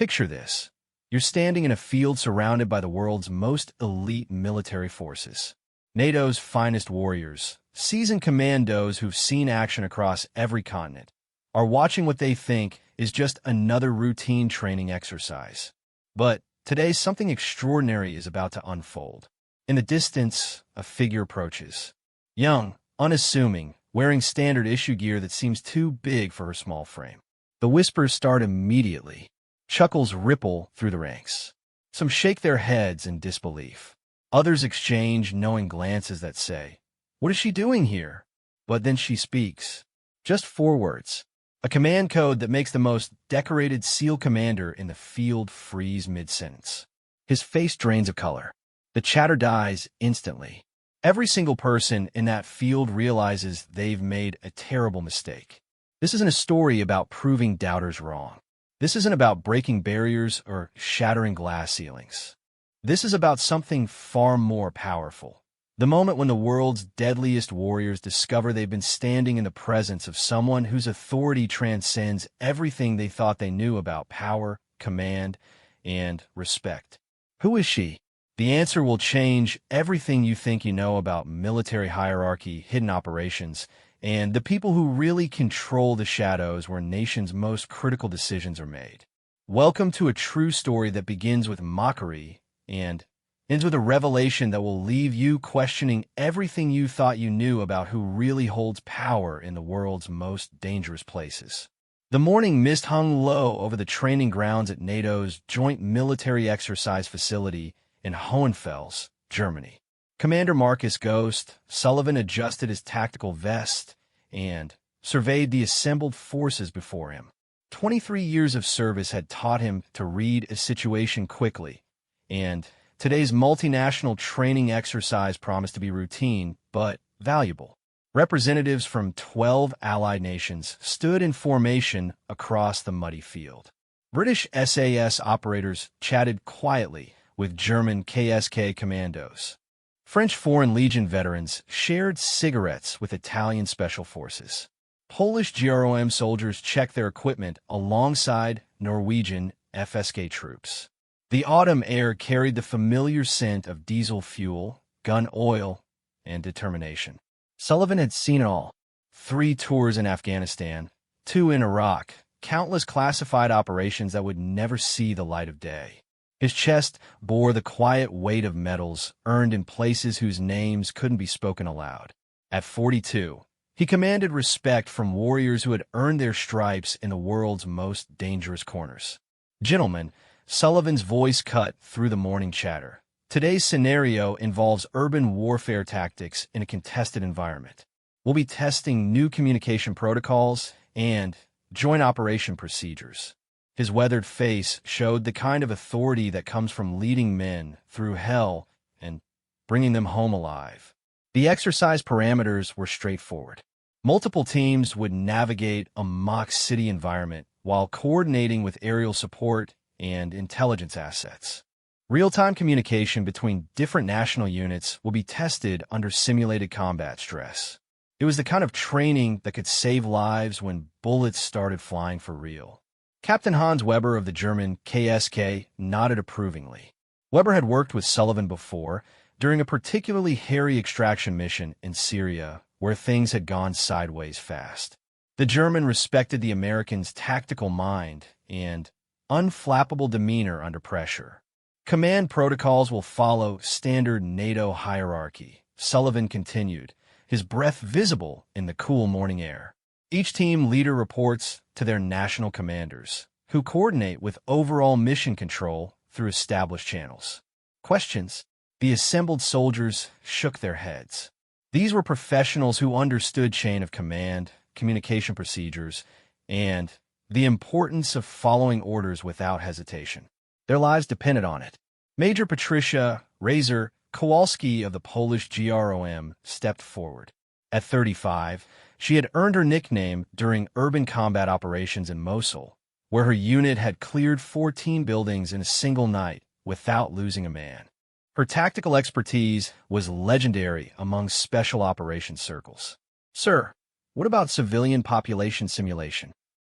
Picture this. You're standing in a field surrounded by the world's most elite military forces. NATO's finest warriors, seasoned commandos who've seen action across every continent, are watching what they think is just another routine training exercise. But today, something extraordinary is about to unfold. In the distance, a figure approaches. Young, unassuming, wearing standard issue gear that seems too big for her small frame. The whispers start immediately. Chuckles ripple through the ranks. Some shake their heads in disbelief. Others exchange knowing glances that say, "What is she doing here?" But then she speaks. Just 4 words. A command code that makes the most decorated SEAL commander in the field freeze mid-sentence. His face drains of color. The chatter dies instantly. Every single person in that field realizes they've made a terrible mistake. This isn't a story about proving doubters wrong. This isn't about breaking barriers or shattering glass ceilings. This is about something far more powerful. The moment when the world's deadliest warriors discover they've been standing in the presence of someone whose authority transcends everything they thought they knew about power, command, and respect. Who is she? The answer will change everything you think you know about military hierarchy, hidden operations, and the people who really control the shadows where nations' most critical decisions are made. Welcome to a true story that begins with mockery and ends with a revelation that will leave you questioning everything you thought you knew about who really holds power in the world's most dangerous places. The morning mist hung low over the training grounds at NATO's Joint Military Exercise Facility in Hohenfels, Germany. Commander Marcus Ghost Sullivan adjusted his tactical vest and surveyed the assembled forces before him. 23 years of service had taught him to read a situation quickly, and today's multinational training exercise promised to be routine but valuable. Representatives from 12 allied nations stood in formation across the muddy field. British SAS operators chatted quietly with German KSK commandos. French Foreign Legion veterans shared cigarettes with Italian Special Forces. Polish GROM soldiers checked their equipment alongside Norwegian FSK troops. The autumn air carried the familiar scent of diesel fuel, gun oil, and determination. Sullivan had seen it all. 3 tours in Afghanistan, 2 in Iraq, countless classified operations that would never see the light of day. His chest bore the quiet weight of medals earned in places whose names couldn't be spoken aloud. At 42, he commanded respect from warriors who had earned their stripes in the world's most dangerous corners. Gentlemen, Sullivan's voice cut through the morning chatter. Today's scenario involves urban warfare tactics in a contested environment. We'll be testing new communication protocols and joint operation procedures. His weathered face showed the kind of authority that comes from leading men through hell and bringing them home alive. The exercise parameters were straightforward. Multiple teams would navigate a mock city environment while coordinating with aerial support and intelligence assets. Real-time communication between different national units will be tested under simulated combat stress. It was the kind of training that could save lives when bullets started flying for real. Captain Hans Weber of the German KSK nodded approvingly. Weber had worked with Sullivan before, during a particularly hairy extraction mission in Syria, where things had gone sideways fast. The German respected the American's tactical mind and unflappable demeanor under pressure. Command protocols will follow standard NATO hierarchy, Sullivan continued, his breath visible in the cool morning air. Each team leader reports to their national commanders, who coordinate with overall mission control through established channels. Questions? The assembled soldiers shook their heads. These were professionals who understood chain of command, communication procedures, and the importance of following orders without hesitation. Their lives depended on it. Major Patricia Razor Kowalski of the Polish GROM stepped forward. At 35, she had earned her nickname during urban combat operations in Mosul, where her unit had cleared 14 buildings in a single night without losing a man. Her tactical expertise was legendary among special operations circles. "Sir, what about civilian population simulation?"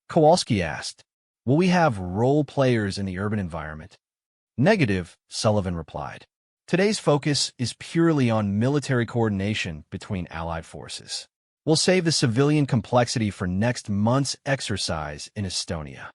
Kowalski asked. Will we have role players in the urban environment? Negative, Sullivan replied. Today's focus is purely on military coordination between allied forces. We'll save the civilian complexity for next month's exercise in Estonia.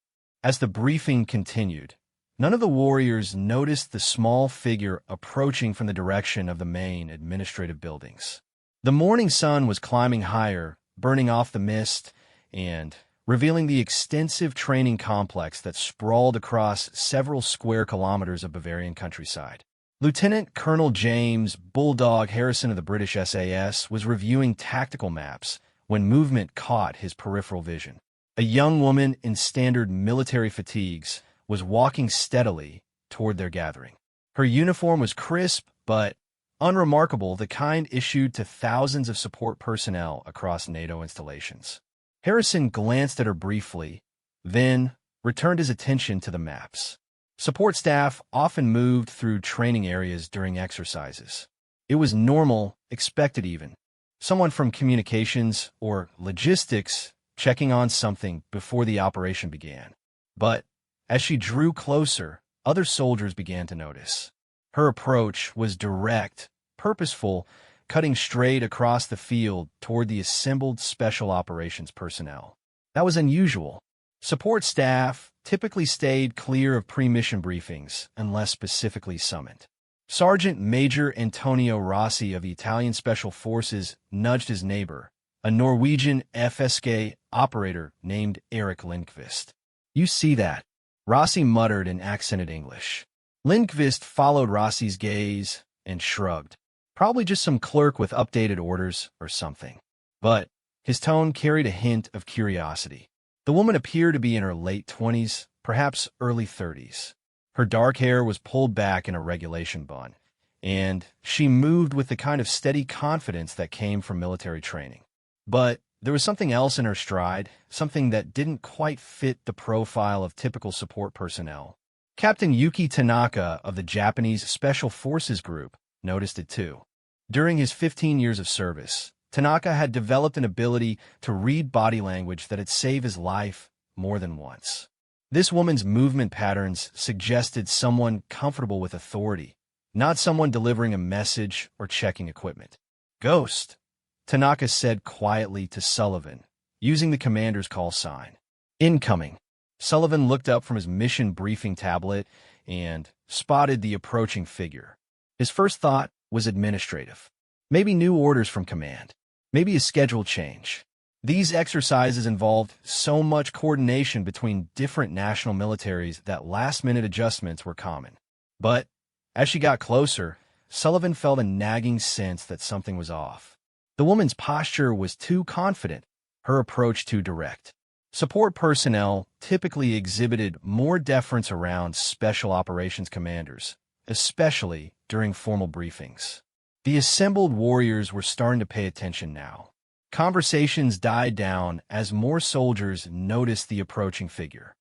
As the briefing continued, none of the warriors noticed the small figure approaching from the direction of the main administrative buildings. The morning sun was climbing higher, burning off the mist and revealing the extensive training complex that sprawled across several square kilometers of Bavarian countryside. Lieutenant Colonel James Bulldog Harrison of the British SAS was reviewing tactical maps when movement caught his peripheral vision. A young woman in standard military fatigues was walking steadily toward their gathering. Her uniform was crisp but unremarkable, the kind issued to thousands of support personnel across NATO installations. Harrison glanced at her briefly, then returned his attention to the maps. Support staff often moved through training areas during exercises. It was normal, expected even. Someone from communications or logistics checking on something before the operation began. But as she drew closer, other soldiers began to notice. Her approach was direct, purposeful, cutting straight across the field toward the assembled special operations personnel. That was unusual. Support staff typically stayed clear of pre-mission briefings unless specifically summoned. Sergeant Major Antonio Rossi of the Italian Special Forces nudged his neighbor, a Norwegian FSK operator named Eric Lindqvist. "You see that?" Rossi muttered in accented English. Lindqvist followed Rossi's gaze and shrugged. Probably just some clerk with updated orders or something. But his tone carried a hint of curiosity. The woman appeared to be in her late 20s, perhaps early 30s. Her dark hair was pulled back in a regulation bun, and she moved with the kind of steady confidence that came from military training. But there was something else in her stride, something that didn't quite fit the profile of typical support personnel. Captain Yuki Tanaka of the Japanese Special Forces Group noticed it too. During his 15 years of service, Tanaka had developed an ability to read body language that had saved his life more than once. This woman's movement patterns suggested someone comfortable with authority, not someone delivering a message or checking equipment. "Ghost," Tanaka said quietly to Sullivan, using the commander's call sign. "Incoming." Sullivan looked up from his mission briefing tablet and spotted the approaching figure. His first thought was administrative. Maybe new orders from command. Maybe a schedule change. These exercises involved so much coordination between different national militaries that last-minute adjustments were common. But as she got closer, Sullivan felt a nagging sense that something was off. The woman's posture was too confident, her approach too direct. Support personnel typically exhibited more deference around special operations commanders, especially during formal briefings. The assembled warriors were starting to pay attention now. Conversations died down as more soldiers noticed the approaching figure.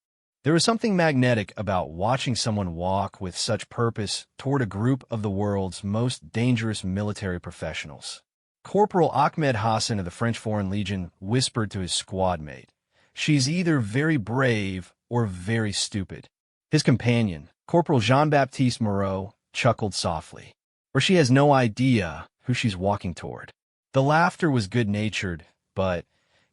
There was something magnetic about watching someone walk with such purpose toward a group of the world's most dangerous military professionals. Corporal Ahmed Hassan of the French Foreign Legion whispered to his squad mate, "She's either very brave or very stupid." His companion, Corporal Jean-Baptiste Moreau, chuckled softly. "Or she has no idea who she's walking toward." The laughter was good-natured, but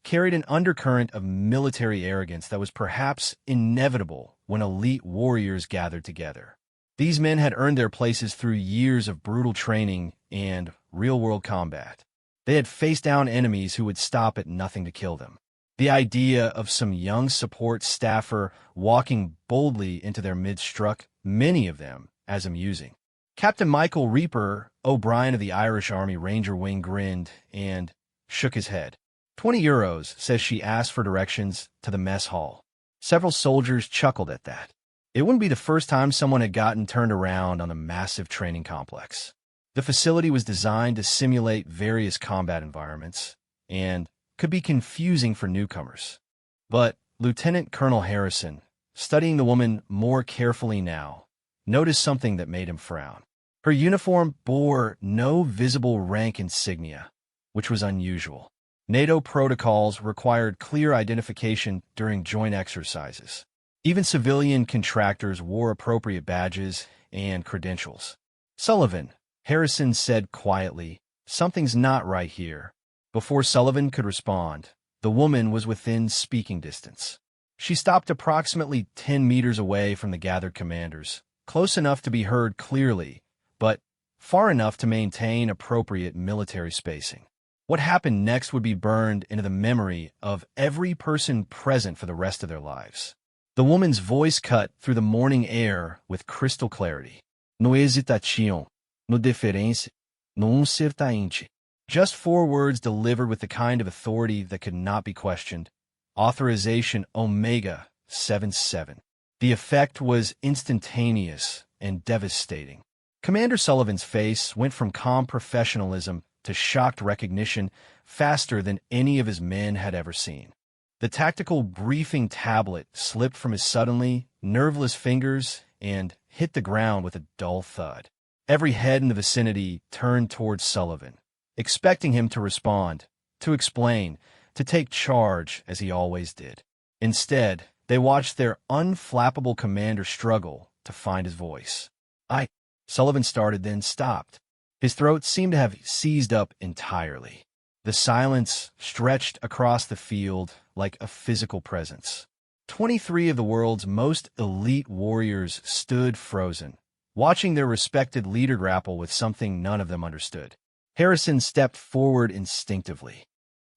carried an undercurrent of military arrogance that was perhaps inevitable when elite warriors gathered together. These men had earned their places through years of brutal training and real-world combat. They had faced down enemies who would stop at nothing to kill them. The idea of some young support staffer walking boldly into their midst struck many of them as amusing. Captain Michael Reaper O'Brien of the Irish Army Ranger Wing grinned and shook his head. €20, says she asked for directions to the mess hall. Several soldiers chuckled at that. It wouldn't be the first time someone had gotten turned around on the massive training complex. The facility was designed to simulate various combat environments and could be confusing for newcomers. But Lieutenant Colonel Harrison, studying the woman more carefully now, noticed something that made him frown. Her uniform bore no visible rank insignia, which was unusual. NATO protocols required clear identification during joint exercises. Even civilian contractors wore appropriate badges and credentials. Sullivan, Harrison said quietly, something's not right here. Before Sullivan could respond, the woman was within speaking distance. She stopped approximately 10 meters away from the gathered commanders, close enough to be heard clearly, but far enough to maintain appropriate military spacing. What happened next would be burned into the memory of every person present for the rest of their lives. The woman's voice cut through the morning air with crystal clarity. No hesitação, no deferência, no uncertainty. Just 4 words delivered with the kind of authority that could not be questioned. Authorization Omega 77. The effect was instantaneous and devastating. Commander Sullivan's face went from calm professionalism to shocked recognition faster than any of his men had ever seen. The tactical briefing tablet slipped from his suddenly nerveless fingers and hit the ground with a dull thud. Every head in the vicinity turned towards Sullivan, expecting him to respond, to explain, to take charge as he always did. Instead, they watched their unflappable commander struggle to find his voice. Sullivan started, then stopped. His throat seemed to have seized up entirely. The silence stretched across the field like a physical presence. 23 of the world's most elite warriors stood frozen, watching their respected leader grapple with something none of them understood. Harrison stepped forward instinctively.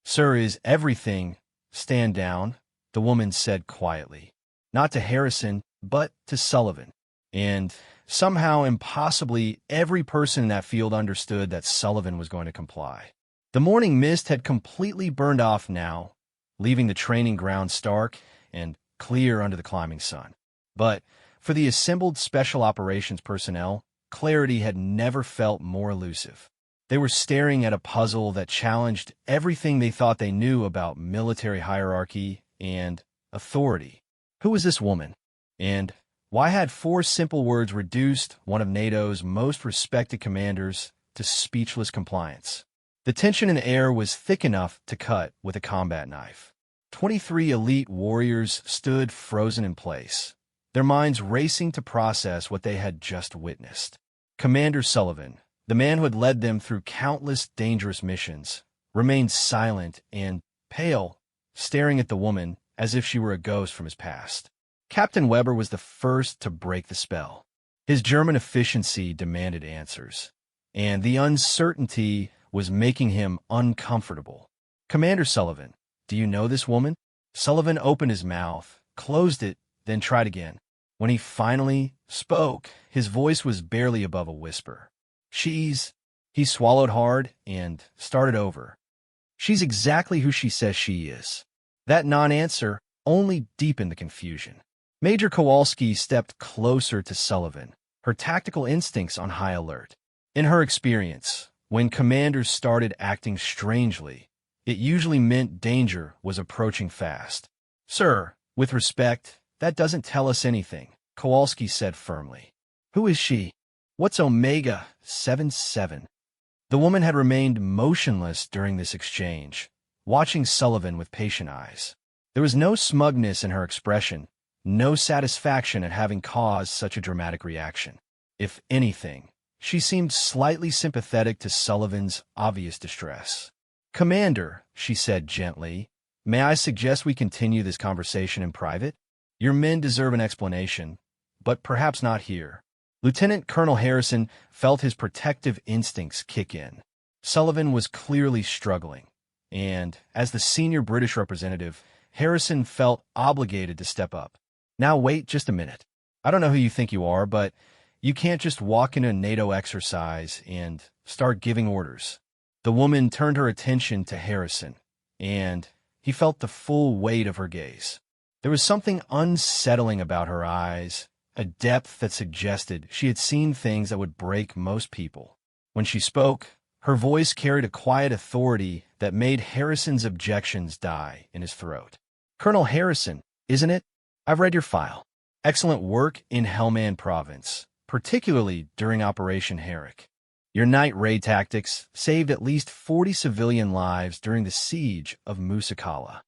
"Sir, is everything—" "Stand down," the woman said quietly. Not to Harrison, but to Sullivan. And somehow, impossibly, every person in that field understood that Sullivan was going to comply. The morning mist had completely burned off now, leaving the training ground stark and clear under the climbing sun. But for the assembled special operations personnel, clarity had never felt more elusive. They were staring at a puzzle that challenged everything they thought they knew about military hierarchy and authority. Who was this woman? And why had 4 simple words reduced one of NATO's most respected commanders to speechless compliance? The tension in the air was thick enough to cut with a combat knife. 23 elite warriors stood frozen in place, their minds racing to process what they had just witnessed. Commander Sullivan, the man who had led them through countless dangerous missions, remained silent and pale, staring at the woman as if she were a ghost from his past. Captain Weber was the first to break the spell. His German efficiency demanded answers, and the uncertainty was making him uncomfortable. "Commander Sullivan, do you know this woman?" Sullivan opened his mouth, closed it, then tried again. When he finally spoke, his voice was barely above a whisper. He swallowed hard and started over. "She's exactly who she says she is." That non-answer only deepened the confusion. Major Kowalski stepped closer to Sullivan, her tactical instincts on high alert. In her experience, when commanders started acting strangely, it usually meant danger was approaching fast. "Sir, with respect, that doesn't tell us anything," Kowalski said firmly. "Who is she? What's Omega 77? The woman had remained motionless during this exchange, watching Sullivan with patient eyes. There was no smugness in her expression, no satisfaction at having caused such a dramatic reaction. If anything, she seemed slightly sympathetic to Sullivan's obvious distress. "Commander," she said gently, "may I suggest we continue this conversation in private? Your men deserve an explanation, but perhaps not here." Lieutenant Colonel Harrison felt his protective instincts kick in. Sullivan was clearly struggling, and as the senior British representative, Harrison felt obligated to step up. "Now wait just a minute. I don't know who you think you are, but you can't just walk into a NATO exercise and start giving orders." The woman turned her attention to Harrison, and he felt the full weight of her gaze. There was something unsettling about her eyes, a depth that suggested she had seen things that would break most people. When she spoke, her voice carried a quiet authority that made Harrison's objections die in his throat. "Colonel Harrison, isn't it? I've read your file. Excellent work in Helmand Province, particularly during Operation Herrick. Your night raid tactics saved at least 40 civilian lives during the siege of Musakala."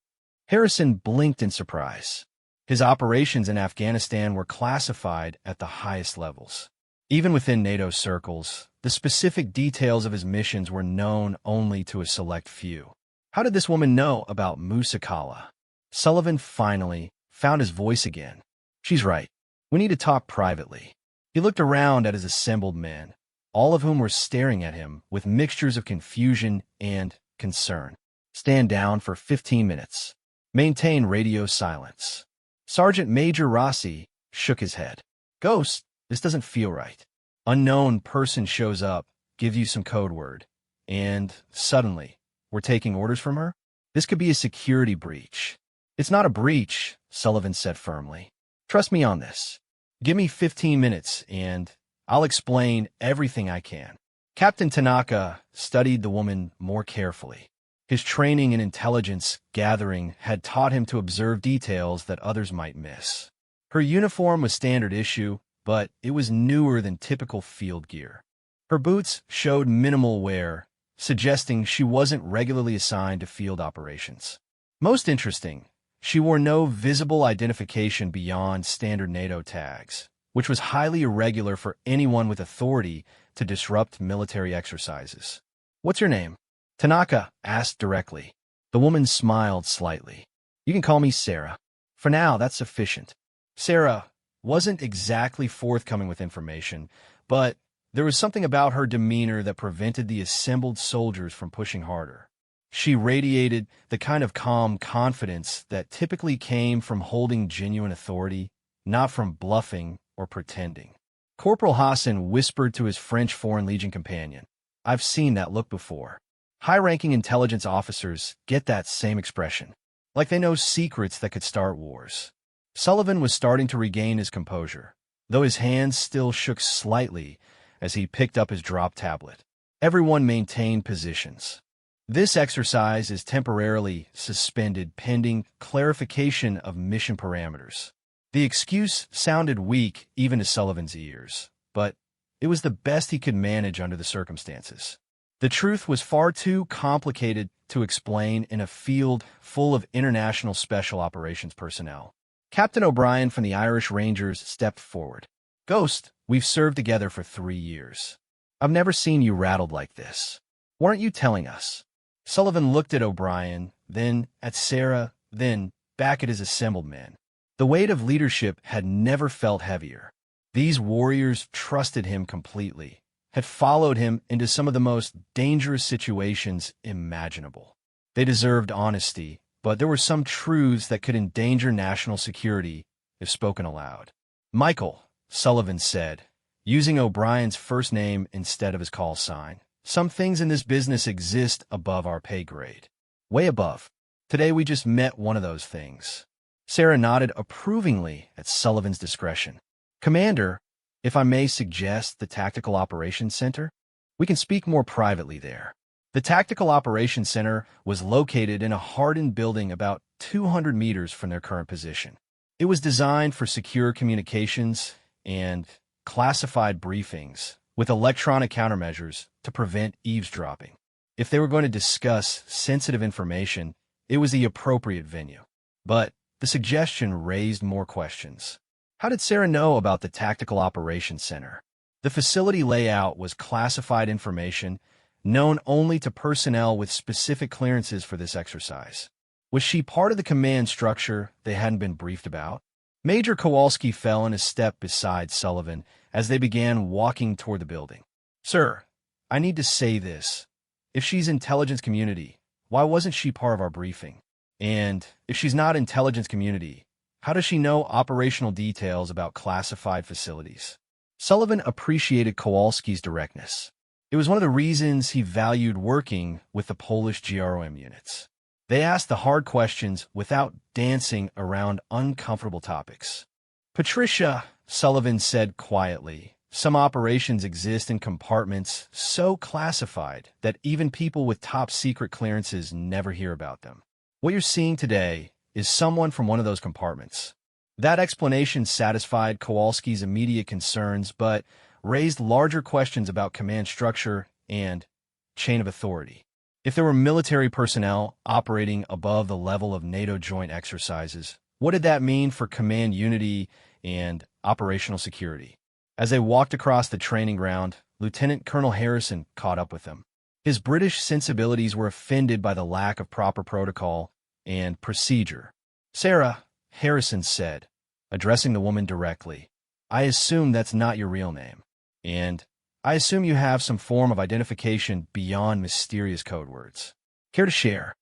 Harrison blinked in surprise. His operations in Afghanistan were classified at the highest levels. Even within NATO circles, the specific details of his missions were known only to a select few. How did this woman know about Musakala? Sullivan finally found his voice again. She's right. We need to talk privately. He looked around at his assembled men, all of whom were staring at him with mixtures of confusion and concern. Stand down for 15 minutes. Maintain radio silence. Sergeant Major Rossi shook his head. Ghost, this doesn't feel right. Unknown person shows up, gives you some code word, and suddenly, we're taking orders from her? This could be a security breach. It's not a breach, Sullivan said firmly. Trust me on this. Give me 15 minutes, and I'll explain everything I can. Captain Tanaka studied the woman more carefully. His training in intelligence gathering had taught him to observe details that others might miss. Her uniform was standard issue, but it was newer than typical field gear. Her boots showed minimal wear, suggesting she wasn't regularly assigned to field operations. Most interesting, she wore no visible identification beyond standard NATO tags, which was highly irregular for anyone with authority to disrupt military exercises. What's your name? Tanaka asked directly. The woman smiled slightly. You can call me Sarah. For now, that's sufficient. Sarah wasn't exactly forthcoming with information, but there was something about her demeanor that prevented the assembled soldiers from pushing harder. She radiated the kind of calm confidence that typically came from holding genuine authority, not from bluffing or pretending. Corporal Hassan whispered to his French Foreign Legion companion, I've seen that look before. High-ranking intelligence officers get that same expression, like they know secrets that could start wars. Sullivan was starting to regain his composure, though his hands still shook slightly as he picked up his drop tablet. Everyone maintained positions. This exercise is temporarily suspended pending clarification of mission parameters. The excuse sounded weak even to Sullivan's ears, but it was the best he could manage under the circumstances. The truth was far too complicated to explain in a field full of international special operations personnel. Captain O'Brien from the Irish Rangers stepped forward. Ghost, we've served together for 3 years. I've never seen you rattled like this. Weren't you telling us? Sullivan looked at O'Brien, then at Sarah, then back at his assembled men. The weight of leadership had never felt heavier. These warriors trusted him completely, had followed him into some of the most dangerous situations imaginable. They deserved honesty, but there were some truths that could endanger national security if spoken aloud. Michael, Sullivan said, using O'Brien's first name instead of his call sign. Some things in this business exist above our pay grade. Way above. Today we just met one of those things. Sarah nodded approvingly at Sullivan's discretion. Commander, if I may suggest the Tactical Operations Center? We can speak more privately there. The Tactical Operations Center was located in a hardened building about 200 meters from their current position. It was designed for secure communications and classified briefings with electronic countermeasures to prevent eavesdropping. If they were going to discuss sensitive information, it was the appropriate venue. But the suggestion raised more questions. How did Sarah know about the Tactical Operations Center? The facility layout was classified information known only to personnel with specific clearances for this exercise. Was she part of the command structure they hadn't been briefed about? Major Kowalski fell in a step beside Sullivan as they began walking toward the building. Sir, I need to say this. If she's intelligence community, why wasn't she part of our briefing? And if she's not intelligence community, how does she know operational details about classified facilities? Sullivan appreciated Kowalski's directness. It was one of the reasons he valued working with the Polish GROM units. They asked the hard questions without dancing around uncomfortable topics. Patricia, Sullivan said quietly, some operations exist in compartments so classified that even people with top-secret clearances never hear about them. What you're seeing today is someone from one of those compartments. That explanation satisfied Kowalski's immediate concerns, but raised larger questions about command structure and chain of authority. If there were military personnel operating above the level of NATO joint exercises, What did that mean for command unity and operational security? As they walked across the training ground, Lieutenant Colonel Harrison caught up with them. His British sensibilities were offended by the lack of proper protocol and procedure. "Sarah," Harrison said, addressing the woman directly, "I assume that's not your real name. And I assume you have some form of identification beyond mysterious code words. Care to share?"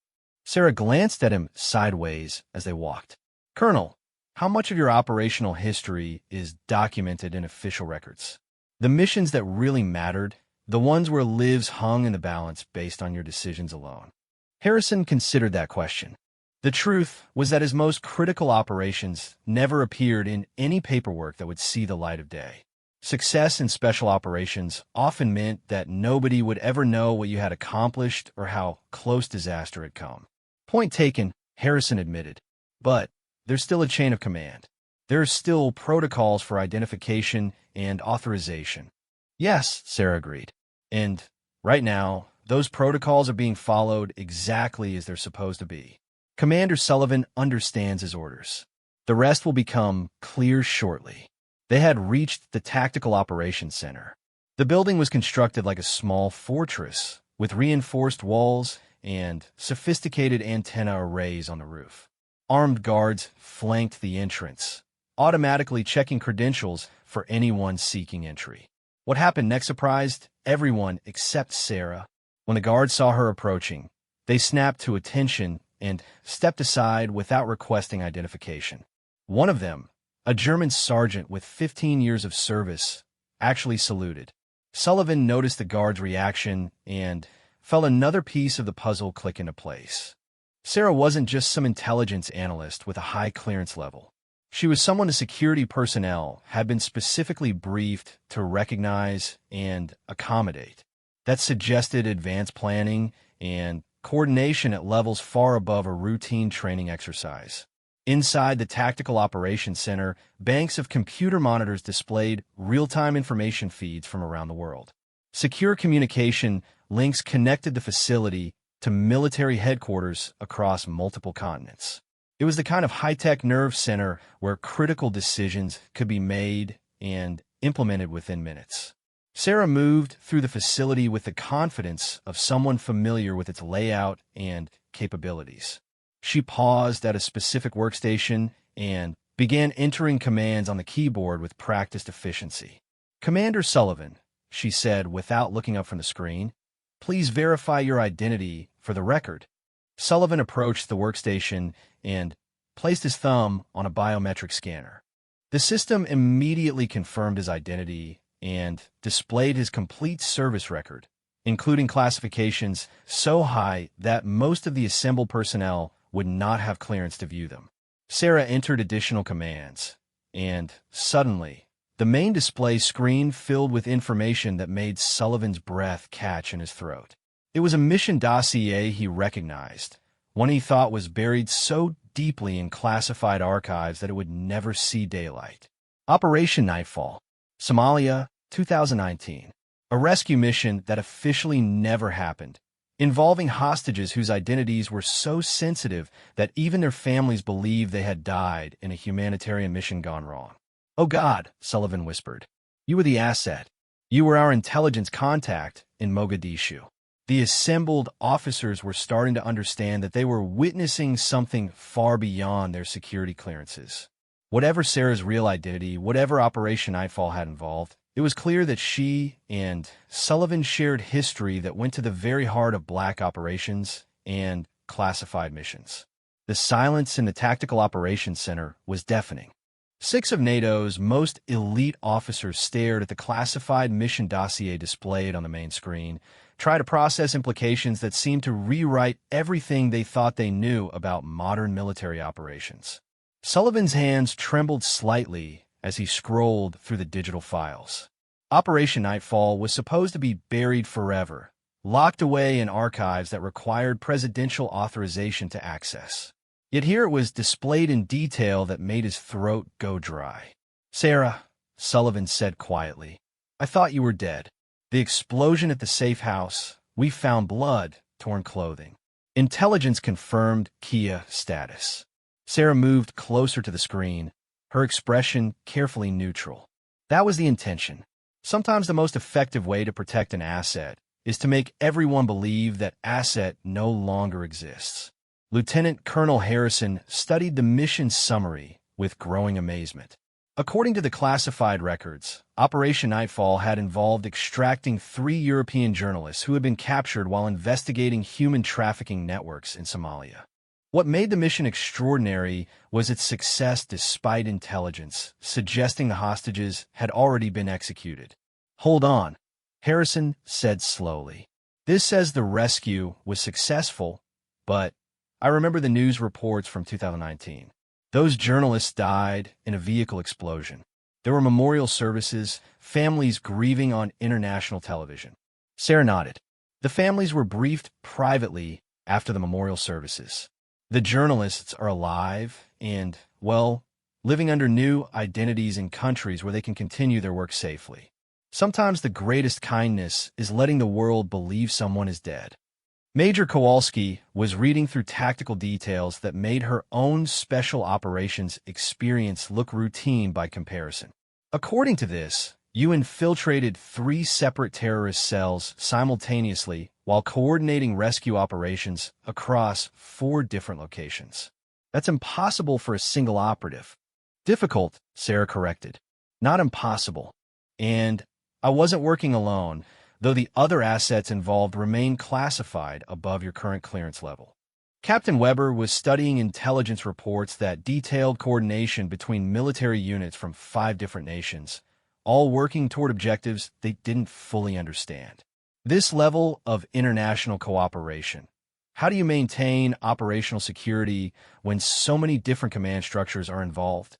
Sarah glanced at him sideways as they walked. "Colonel, how much of your operational history is documented in official records? The missions that really mattered, the ones where lives hung in the balance based on your decisions alone." Harrison considered that question. The truth was that his most critical operations never appeared in any paperwork that would see the light of day. Success in special operations often meant that nobody would ever know what you had accomplished or how close disaster had come. "Point taken," Harrison admitted. "But there's still a chain of command. There are still protocols for identification and authorization." "Yes," Sarah agreed. "And right now, those protocols are being followed exactly as they're supposed to be. Commander Sullivan understands his orders. The rest will become clear shortly." They had reached the Tactical Operations Center. The building was constructed like a small fortress, with reinforced walls and sophisticated antenna arrays on the roof. Armed guards flanked the entrance, automatically checking credentials for anyone seeking entry. What happened next surprised everyone except Sarah. When the guards saw her approaching, they snapped to attention and stepped aside without requesting identification. One of them, a German sergeant with 15 years of service, actually saluted. Sullivan noticed the guard's reaction and felt another piece of the puzzle click into place. Sarah wasn't just some intelligence analyst with a high clearance level. She was someone the security personnel had been specifically briefed to recognize and accommodate. That suggested advanced planning and coordination at levels far above a routine training exercise. Inside the Tactical Operations Center, banks of computer monitors displayed real-time information feeds from around the world. Secure communication links connected the facility to military headquarters across multiple continents. It was the kind of high-tech nerve center where critical decisions could be made and implemented within minutes. Sarah moved through the facility with the confidence of someone familiar with its layout and capabilities. She paused at a specific workstation and began entering commands on the keyboard with practiced efficiency. "Commander Sullivan," she said without looking up from the screen, "please verify your identity for the record." Sullivan approached the workstation and placed his thumb on a biometric scanner. The system immediately confirmed his identity and displayed his complete service record, including classifications so high that most of the assembled personnel would not have clearance to view them. Sarah entered additional commands, and suddenly, the main display screen filled with information that made Sullivan's breath catch in his throat. It was a mission dossier he recognized, one he thought was buried so deeply in classified archives that it would never see daylight. Operation Nightfall, Somalia, 2019. A rescue mission that officially never happened, involving hostages whose identities were so sensitive that even their families believed they had died in a humanitarian mission gone wrong. "Oh God," Sullivan whispered. "You were the asset. You were our intelligence contact in Mogadishu." The assembled officers were starting to understand that they were witnessing something far beyond their security clearances. Whatever Sarah's real identity, whatever Operation Nightfall had involved, it was clear that she and Sullivan shared history that went to the very heart of black operations and classified missions. The silence in the Tactical Operations Center was deafening. 6 of NATO's most elite officers stared at the classified mission dossier displayed on the main screen, trying to process implications that seemed to rewrite everything they thought they knew about modern military operations. Sullivan's hands trembled slightly as he scrolled through the digital files. Operation Nightfall was supposed to be buried forever, locked away in archives that required presidential authorization to access. Yet here it was displayed in detail that made his throat go dry. "Sarah," Sullivan said quietly, "I thought you were dead. The explosion at the safe house, we found blood, torn clothing. Intelligence confirmed Kia status. Sarah moved closer to the screen, her expression carefully neutral. That was the intention. Sometimes the most effective way to protect an asset is to make everyone believe that asset no longer exists. Lieutenant Colonel Harrison studied the mission summary with growing amazement. According to the classified records, Operation Nightfall had involved extracting 3 European journalists who had been captured while investigating human trafficking networks in Somalia. What made the mission extraordinary was its success despite intelligence, suggesting the hostages had already been executed. "Hold on," Harrison said slowly. "This says the rescue was successful, but I remember the news reports from 2019. Those journalists died in a vehicle explosion. There were memorial services, families grieving on international television." Sarah nodded. The families were briefed privately after the memorial services. The journalists are alive and, well, living under new identities in countries where they can continue their work safely. Sometimes the greatest kindness is letting the world believe someone is dead. Major Kowalski was reading through tactical details that made her own special operations experience look routine by comparison. According to this, you infiltrated 3 separate terrorist cells simultaneously while coordinating rescue operations across 4 different locations. That's impossible for a single operative. Difficult, Sarah corrected. Not impossible. And I wasn't working alone, though the other assets involved remain classified above your current clearance level. Captain Weber was studying intelligence reports that detailed coordination between military units from 5 different nations, all working toward objectives they didn't fully understand. This level of international cooperation, how do you maintain operational security when so many different command structures are involved?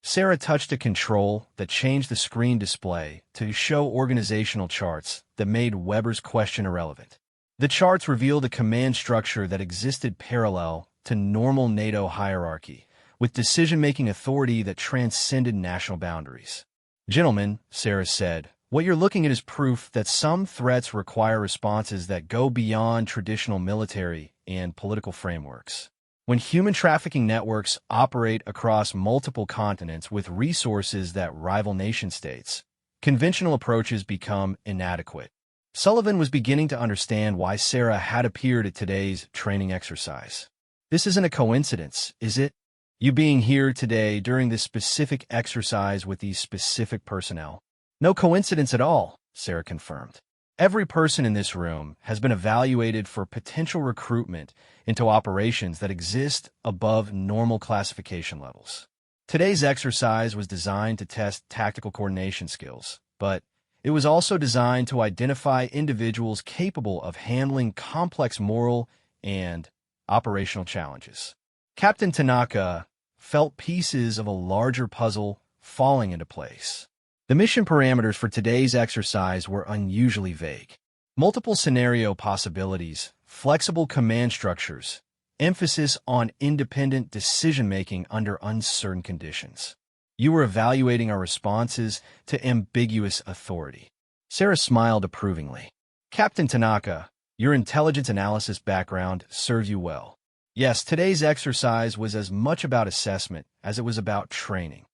Sarah touched a control that changed the screen display to show organizational charts that made Weber's question irrelevant. The charts revealed a command structure that existed parallel to normal NATO hierarchy, with decision-making authority that transcended national boundaries. "Gentlemen," Sarah said, "what you're looking at is proof that some threats require responses that go beyond traditional military and political frameworks. When human trafficking networks operate across multiple continents with resources that rival nation-states, conventional approaches become inadequate." Sullivan was beginning to understand why Sarah had appeared at today's training exercise. "This isn't a coincidence, is it? You being here today during this specific exercise with these specific personnel?" "No coincidence at all," Sarah confirmed. "Every person in this room has been evaluated for potential recruitment into operations that exist above normal classification levels. Today's exercise was designed to test tactical coordination skills, but it was also designed to identify individuals capable of handling complex moral and operational challenges." Captain Tanaka felt pieces of a larger puzzle falling into place. The mission parameters for today's exercise were unusually vague. Multiple scenario possibilities, flexible command structures, emphasis on independent decision-making under uncertain conditions. You were evaluating our responses to ambiguous authority. Sarah smiled approvingly. "Captain Tanaka, your intelligence analysis background serves you well. Yes, today's exercise was as much about assessment as it was about training.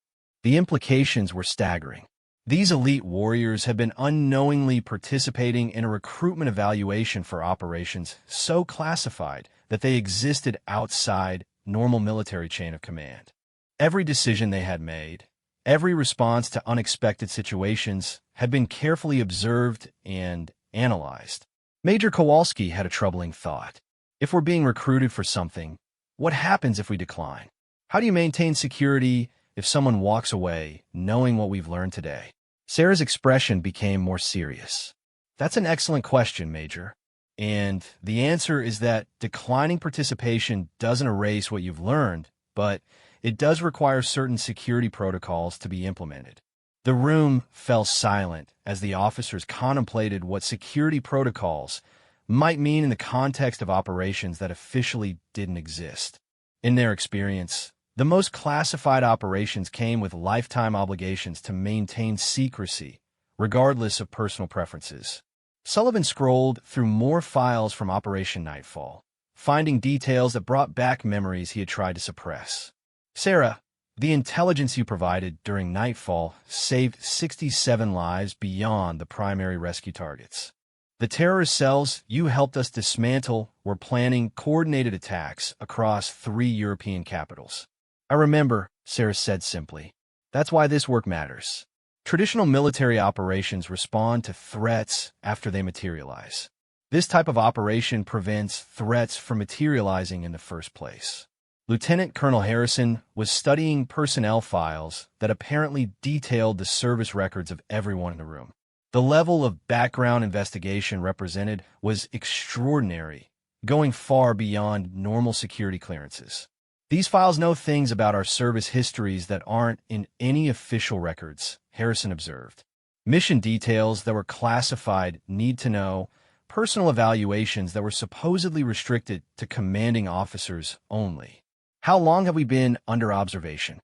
The implications were staggering. These elite warriors have been unknowingly participating in a recruitment evaluation for operations so classified that they existed outside normal military chain of command. Every decision they had made, every response to unexpected situations had been carefully observed and analyzed." Major Kowalski had a troubling thought. "If we're being recruited for something, what happens if we decline? How do you maintain security if someone walks away knowing what we've learned today?" Sarah's expression became more serious. "That's an excellent question, Major. And the answer is that declining participation doesn't erase what you've learned, but it does require certain security protocols to be implemented." The room fell silent as the officers contemplated what security protocols might mean in the context of operations that officially didn't exist. In their experience, the most classified operations came with lifetime obligations to maintain secrecy, regardless of personal preferences. Sullivan scrolled through more files from Operation Nightfall, finding details that brought back memories he had tried to suppress. Sarah, the intelligence you provided during nightfall saved 67 lives beyond the primary rescue targets. The terrorist cells you helped us dismantle were planning coordinated attacks across 3 European capitals. I remember, Sarah said simply. That's why this work matters. Traditional military operations respond to threats after they materialize. This type of operation prevents threats from materializing in the first place. Lieutenant Colonel Harrison was studying personnel files that apparently detailed the service records of everyone in the room. The level of background investigation represented was extraordinary, going far beyond normal security clearances. These files know things about our service histories that aren't in any official records, Harrison observed. Mission details that were classified need to know, personal evaluations that were supposedly restricted to commanding officers only. How long have we been under observation?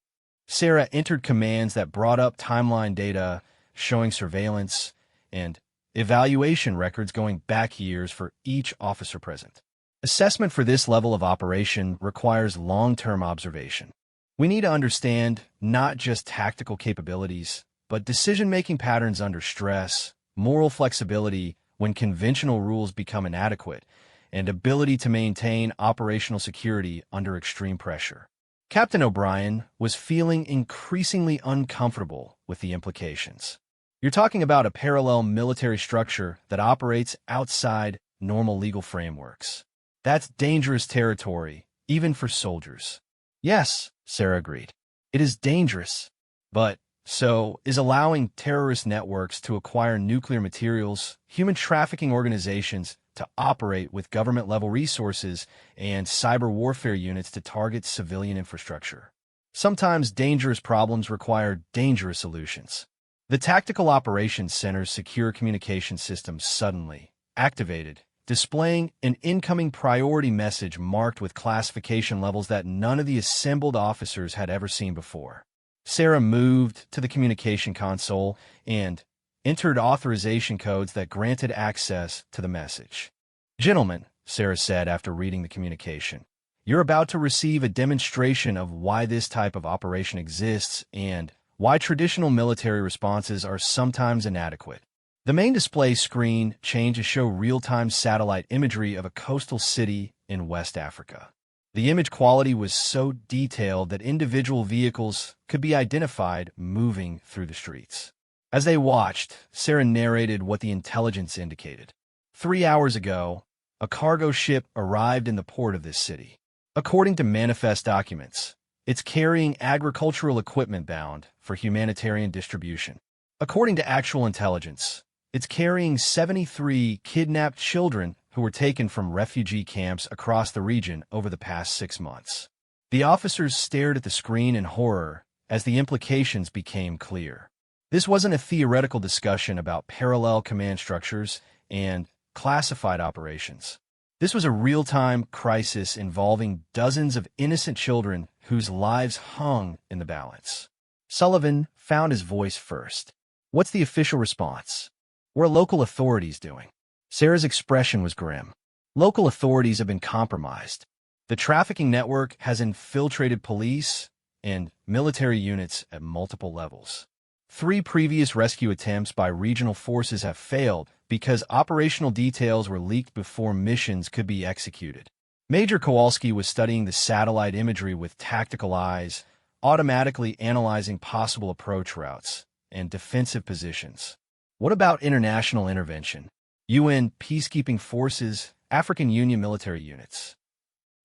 Sarah entered commands that brought up timeline data showing surveillance and evaluation records going back years for each officer present. Assessment for this level of operation requires long-term observation. We need to understand not just tactical capabilities, but decision-making patterns under stress, moral flexibility when conventional rules become inadequate, and ability to maintain operational security under extreme pressure. Captain O'Brien was feeling increasingly uncomfortable with the implications. You're talking about a parallel military structure that operates outside normal legal frameworks. That's dangerous territory, even for soldiers. Yes, Sarah agreed. It is dangerous. But so is allowing terrorist networks to acquire nuclear materials, human trafficking organizations to operate with government-level resources, and cyber warfare units to target civilian infrastructure. Sometimes dangerous problems require dangerous solutions. The Tactical Operations Center's secure communication system suddenly activated, displaying an incoming priority message marked with classification levels that none of the assembled officers had ever seen before. Sarah moved to the communication console and entered authorization codes that granted access to the message. "Gentlemen," Sarah said after reading the communication, "you're about to receive a demonstration of why this type of operation exists and why traditional military responses are sometimes inadequate." The main display screen changed to show real-time satellite imagery of a coastal city in West Africa. The image quality was so detailed that individual vehicles could be identified moving through the streets. As they watched, Sarah narrated what the intelligence indicated. 3 hours ago, a cargo ship arrived in the port of this city. According to manifest documents, it's carrying agricultural equipment bound for humanitarian distribution. According to actual intelligence, it's carrying 73 kidnapped children who were taken from refugee camps across the region over the past 6 months. The officers stared at the screen in horror as the implications became clear. This wasn't a theoretical discussion about parallel command structures and classified operations. This was a real-time crisis involving dozens of innocent children whose lives hung in the balance. Sullivan found his voice first. "What's the official response? What are local authorities doing?" Sarah's expression was grim. Local authorities have been compromised. The trafficking network has infiltrated police and military units at multiple levels. 3 previous rescue attempts by regional forces have failed because operational details were leaked before missions could be executed. Major Kowalski was studying the satellite imagery with tactical eyes, automatically analyzing possible approach routes and defensive positions. What about international intervention? UN peacekeeping forces, African Union military units.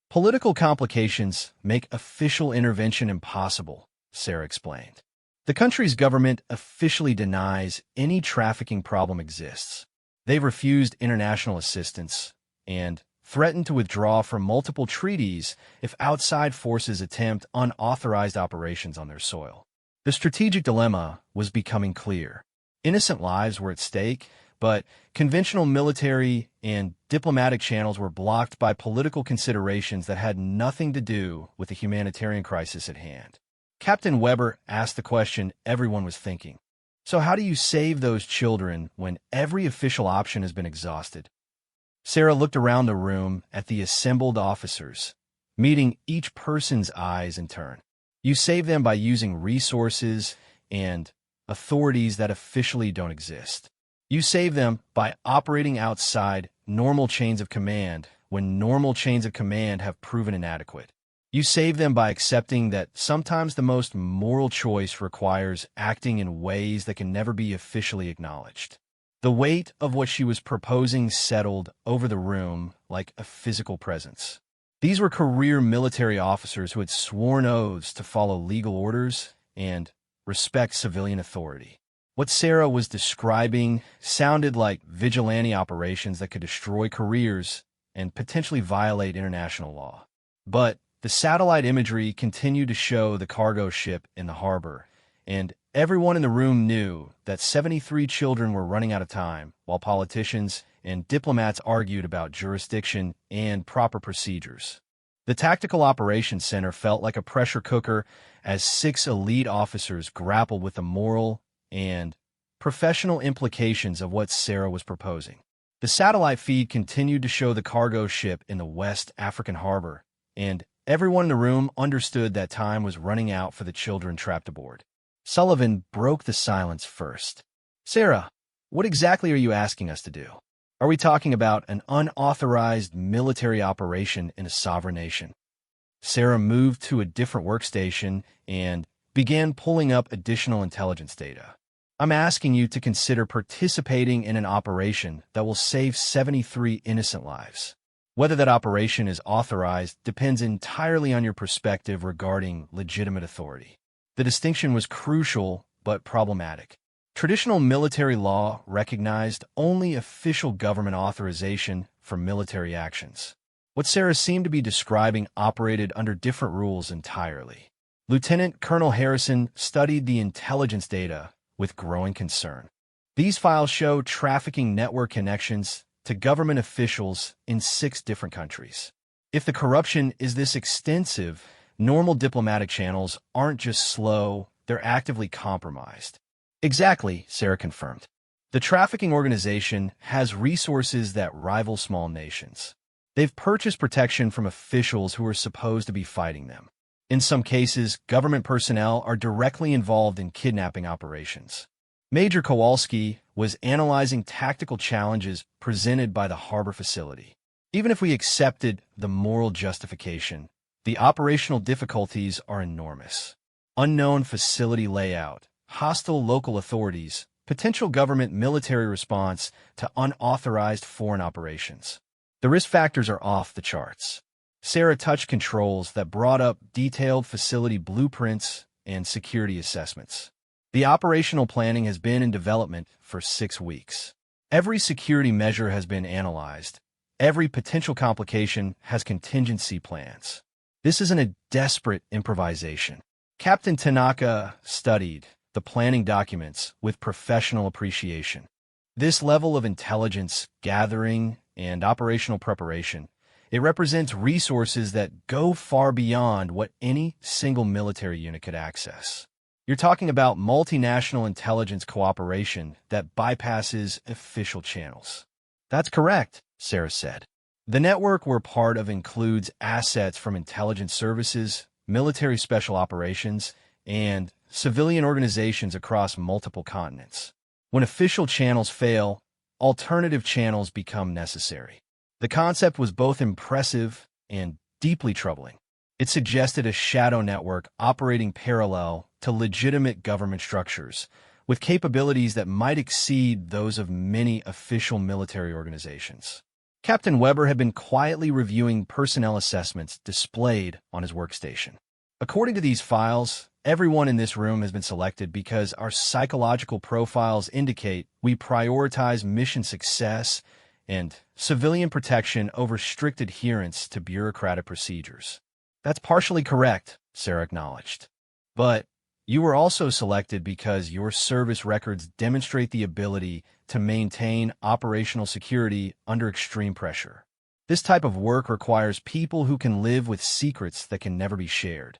Political complications make official intervention impossible, Sarah explained. The country's government officially denies any trafficking problem exists. They've refused international assistance and threatened to withdraw from multiple treaties if outside forces attempt unauthorized operations on their soil. The strategic dilemma was becoming clear. Innocent lives were at stake, but conventional military and diplomatic channels were blocked by political considerations that had nothing to do with the humanitarian crisis at hand. Captain Weber asked the question everyone was thinking. So how do you save those children when every official option has been exhausted? Sarah looked around the room at the assembled officers, meeting each person's eyes in turn. You save them by using resources and authorities that officially don't exist. You save them by operating outside normal chains of command when normal chains of command have proven inadequate. You save them by accepting that sometimes the most moral choice requires acting in ways that can never be officially acknowledged. The weight of what she was proposing settled over the room like a physical presence. These were career military officers who had sworn oaths to follow legal orders and respect civilian authority. What Sarah was describing sounded like vigilante operations that could destroy careers and potentially violate international law. But the satellite imagery continued to show the cargo ship in the harbor, and everyone in the room knew that 73 children were running out of time, while politicians and diplomats argued about jurisdiction and proper procedures. The Tactical Operations Center felt like a pressure cooker as 6 elite officers grappled with the moral and professional implications of what Sarah was proposing. The satellite feed continued to show the cargo ship in the West African harbor, and everyone in the room understood that time was running out for the children trapped aboard. Sullivan broke the silence first. Sarah, what exactly are you asking us to do? Are we talking about an unauthorized military operation in a sovereign nation? Sarah moved to a different workstation and began pulling up additional intelligence data. I'm asking you to consider participating in an operation that will save 73 innocent lives. Whether that operation is authorized depends entirely on your perspective regarding legitimate authority. The distinction was crucial but problematic. Traditional military law recognized only official government authorization for military actions. What Sarah seemed to be describing operated under different rules entirely. Lieutenant Colonel Harrison studied the intelligence data with growing concern. These files show trafficking network connections to government officials in 6 different countries. If the corruption is this extensive, normal diplomatic channels aren't just slow, they're actively compromised. Exactly, Sarah confirmed. The trafficking organization has resources that rival small nations. They've purchased protection from officials who are supposed to be fighting them. In some cases, government personnel are directly involved in kidnapping operations. Major Kowalski was analyzing tactical challenges presented by the harbor facility. Even if we accepted the moral justification, the operational difficulties are enormous. Unknown facility layout, hostile local authorities, potential government military response to unauthorized foreign operations. The risk factors are off the charts. Sarah touched controls that brought up detailed facility blueprints and security assessments. The operational planning has been in development for 6 weeks. Every security measure has been analyzed. Every potential complication has contingency plans. This isn't a desperate improvisation. Captain Tanaka studied the planning documents with professional appreciation. This level of intelligence gathering and operational preparation, it represents resources that go far beyond what any single military unit could access. You're talking about multinational intelligence cooperation that bypasses official channels. That's correct, Sarah said. The network we're part of includes assets from intelligence services, military special operations, and civilian organizations across multiple continents. When official channels fail, alternative channels become necessary. The concept was both impressive and deeply troubling. It suggested a shadow network operating parallel to legitimate government structures, with capabilities that might exceed those of many official military organizations. Captain Weber had been quietly reviewing personnel assessments displayed on his workstation. According to these files, everyone in this room has been selected because our psychological profiles indicate we prioritize mission success and civilian protection over strict adherence to bureaucratic procedures. That's partially correct, Sarah acknowledged. But you were also selected because your service records demonstrate the ability to maintain operational security under extreme pressure. This type of work requires people who can live with secrets that can never be shared.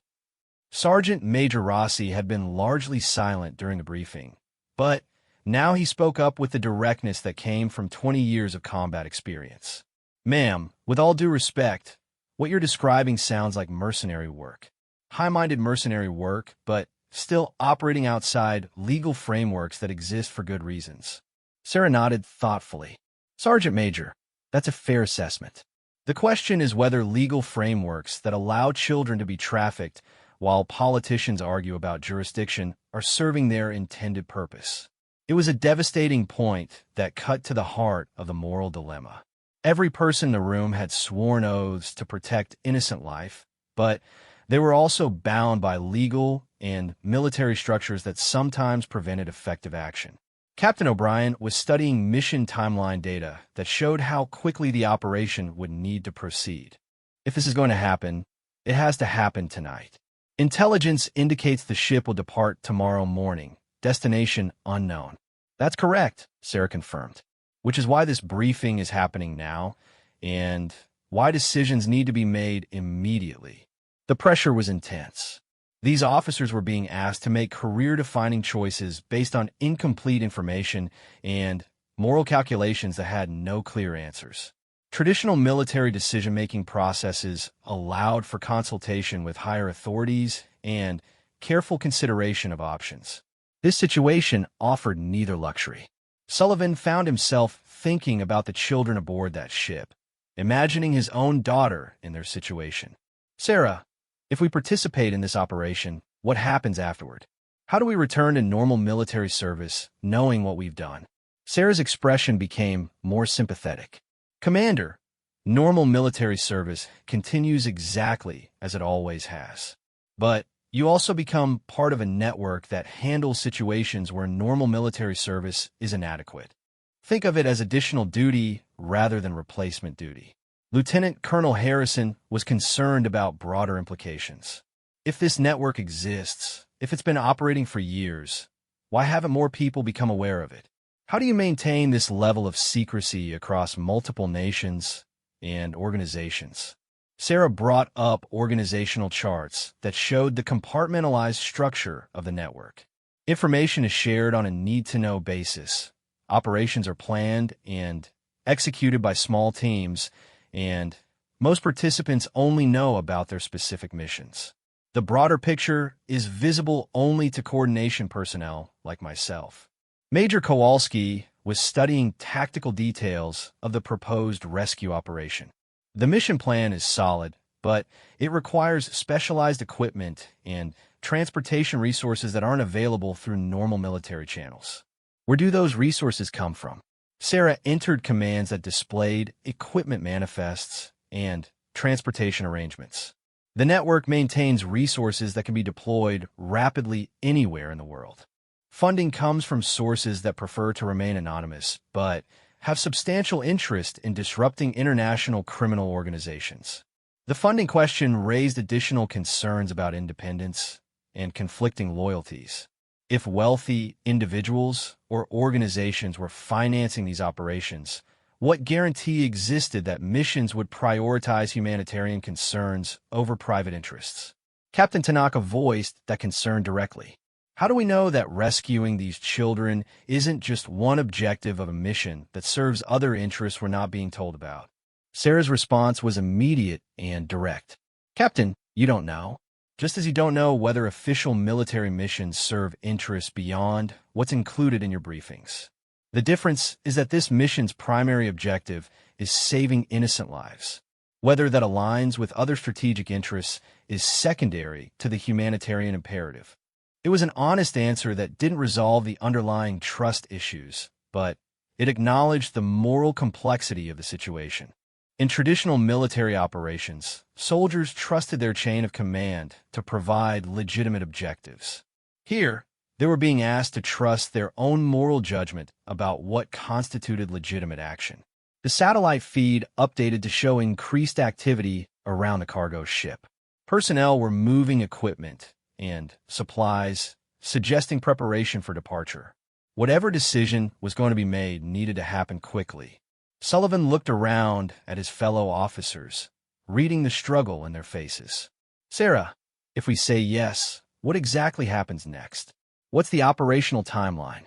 Sergeant Major Rossi had been largely silent during the briefing, but now he spoke up with the directness that came from 20 years of combat experience. Ma'am, with all due respect, what you're describing sounds like mercenary work. High-minded mercenary work, but still operating outside legal frameworks that exist for good reasons. Sarah nodded thoughtfully. Sergeant Major, that's a fair assessment. The question is whether legal frameworks that allow children to be trafficked while politicians argue about jurisdiction are serving their intended purpose. It was a devastating point that cut to the heart of the moral dilemma. Every person in the room had sworn oaths to protect innocent life, but they were also bound by legal and military structures that sometimes prevented effective action. Captain O'Brien was studying mission timeline data that showed how quickly the operation would need to proceed. If this is going to happen, it has to happen tonight. Intelligence indicates the ship will depart tomorrow morning, destination unknown. That's correct, Sarah confirmed, which is why this briefing is happening now and why decisions need to be made immediately. The pressure was intense. These officers were being asked to make career-defining choices based on incomplete information and moral calculations that had no clear answers. Traditional military decision-making processes allowed for consultation with higher authorities and careful consideration of options. This situation offered neither luxury. Sullivan found himself thinking about the children aboard that ship, imagining his own daughter in their situation. Sarah, if we participate in this operation, what happens afterward? How do we return to normal military service, knowing what we've done? Sarah's expression became more sympathetic. Commander, normal military service continues exactly as it always has. But you also become part of a network that handles situations where normal military service is inadequate. Think of it as additional duty rather than replacement duty. Lieutenant Colonel Harrison was concerned about broader implications. If this network exists, if it's been operating for years, why haven't more people become aware of it? How do you maintain this level of secrecy across multiple nations and organizations? Sarah brought up organizational charts that showed the compartmentalized structure of the network. Information is shared on a need-to-know basis. Operations are planned and executed by small teams, and most participants only know about their specific missions. The broader picture is visible only to coordination personnel like myself. Major Kowalski was studying tactical details of the proposed rescue operation. The mission plan is solid, but it requires specialized equipment and transportation resources that aren't available through normal military channels. Where do those resources come from? Sarah entered commands that displayed equipment manifests and transportation arrangements. The network maintains resources that can be deployed rapidly anywhere in the world. Funding comes from sources that prefer to remain anonymous, but have substantial interest in disrupting international criminal organizations. The funding question raised additional concerns about independence and conflicting loyalties. If wealthy individuals or organizations were financing these operations, what guarantee existed that missions would prioritize humanitarian concerns over private interests? Captain Tanaka voiced that concern directly. How do we know that rescuing these children isn't just one objective of a mission that serves other interests we're not being told about? Sarah's response was immediate and direct. Captain, you don't know. Just as you don't know whether official military missions serve interests beyond what's included in your briefings. The difference is that this mission's primary objective is saving innocent lives. Whether that aligns with other strategic interests is secondary to the humanitarian imperative. It was an honest answer that didn't resolve the underlying trust issues, but it acknowledged the moral complexity of the situation. In traditional military operations, soldiers trusted their chain of command to provide legitimate objectives. Here, they were being asked to trust their own moral judgment about what constituted legitimate action. The satellite feed updated to show increased activity around the cargo ship. Personnel were moving equipment and supplies, suggesting preparation for departure. Whatever decision was going to be made needed to happen quickly. Sullivan looked around at his fellow officers, reading the struggle in their faces. Sarah, if we say yes, what exactly happens next? What's the operational timeline?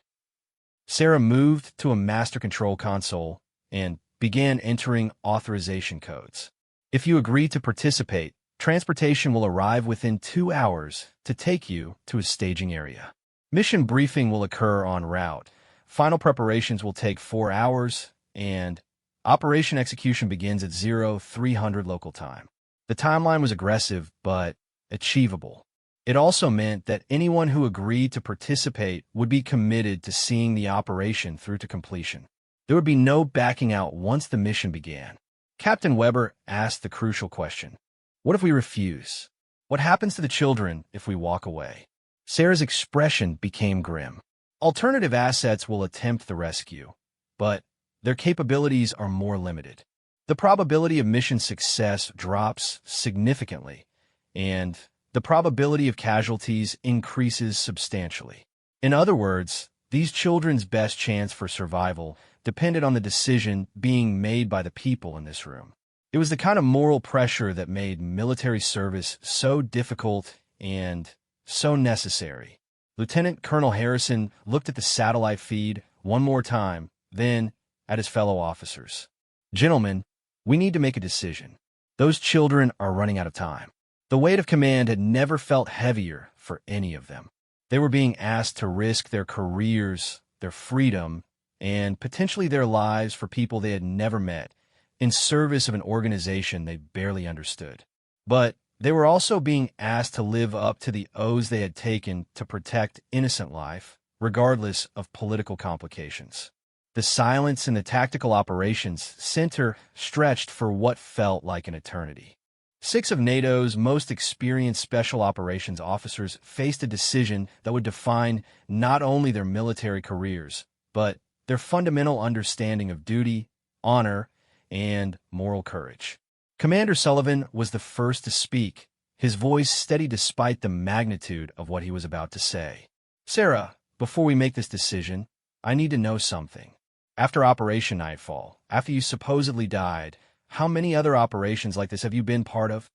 Sarah moved to a master control console and began entering authorization codes. If you agree to participate, transportation will arrive within 2 hours to take you to a staging area. Mission briefing will occur en route. Final preparations will take 4 hours, and operation execution begins at 0300 local time. The timeline was aggressive, but achievable. It also meant that anyone who agreed to participate would be committed to seeing the operation through to completion. There would be no backing out once the mission began. Captain Weber asked the crucial question: what if we refuse? What happens to the children if we walk away? Sarah's expression became grim. Alternative assets will attempt the rescue, but their capabilities are more limited. The probability of mission success drops significantly, and the probability of casualties increases substantially. In other words, these children's best chance for survival depended on the decision being made by the people in this room. It was the kind of moral pressure that made military service so difficult and so necessary. Lieutenant Colonel Harrison looked at the satellite feed one more time, then at his fellow officers. Gentlemen, we need to make a decision. Those children are running out of time. The weight of command had never felt heavier for any of them. They were being asked to risk their careers, their freedom, and potentially their lives for people they had never met, in service of an organization they barely understood. But they were also being asked to live up to the oaths they had taken to protect innocent life, regardless of political complications. The silence in the tactical operations center stretched for what felt like an eternity. 6 of NATO's most experienced special operations officers faced a decision that would define not only their military careers, but their fundamental understanding of duty, honor, and moral courage. Commander Sullivan was the first to speak, his voice steady despite the magnitude of what he was about to say. Sarah, before we make this decision, I need to know something. After Operation Nightfall, after you supposedly died, how many other operations like this have you been part of?